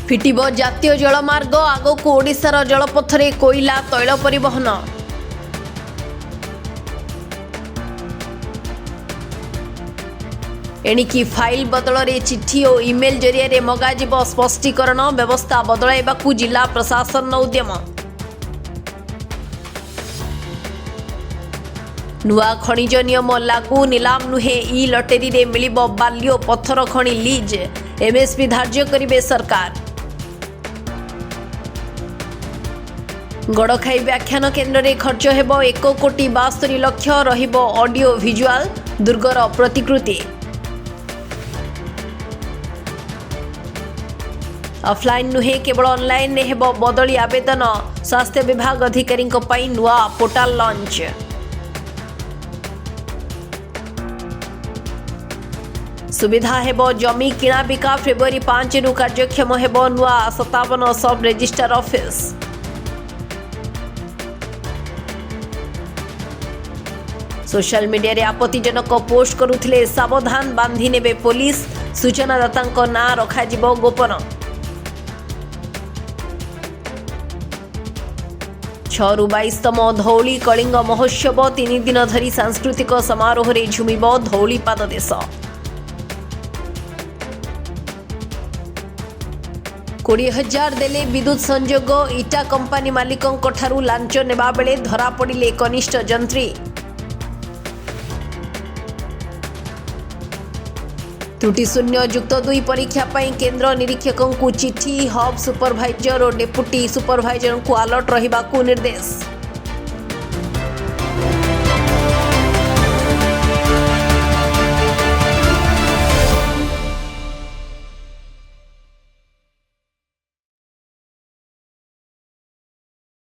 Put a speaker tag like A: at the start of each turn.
A: फिटिब जातीय जलमार्ग आगक ओडिशार जलपथरे कोईला तैल परिवहन। एणिकी फाइल बदल चिठी और इमेल जरिए मगाजिब स्पष्टीकरण व्यवस्था बदलाइबाकू जिला प्रशासन उद्यम। नुआ खनिज नियम लागू निलाम नुहे ई लटेरी रे मिलिब बाल्य पत्थर खनि लीज एमएसपी धार्य करिवे सरकार। गड़खाई व्याख्यान केन्द्र रे खर्च हेबो 1,72,00,000 रहिबो ऑडियो विजुअल दुर्गर प्रतिकृति। ऑफलाइन नुहे केवल ऑनलाइन ने हेबो बदली आवेदन। स्वास्थ्य विभाग अधिकारी नुआ पोर्टाल लॉन्च। सुविधा हेबो जमी किणा बिका फेब्रुआरी 5 रु कार्यक्षम हेबो नुआ 57 सब रजिस्ट्रार ऑफिस। सोशल मीडिया रे आपत्तिजनक पोस्ट करुथिले सावधान बांधी नेबे पुलिस। सूचनादाता ना रखा जिवो गोपन। 6 रु 22तम धौली कलिंग महोत्सव 3 दिन धरी सांस्कृतिक समारोह रे झुमिबो धौलीपाद देश। 20,000 देले विद्युत संजोग इटा कंपानी मालिकों ठारू लांच नेबा बेले धरा पड़िले कनिष्ठ जंत्री। त्रुटि शून्य युक्त 2 परीक्षा पाई केंद्र निरीक्षकों को चिठी। हब सुपरभाइजर और डेपुटी सुपरभाइजर को अलर्ट रहिबाकू निर्देश।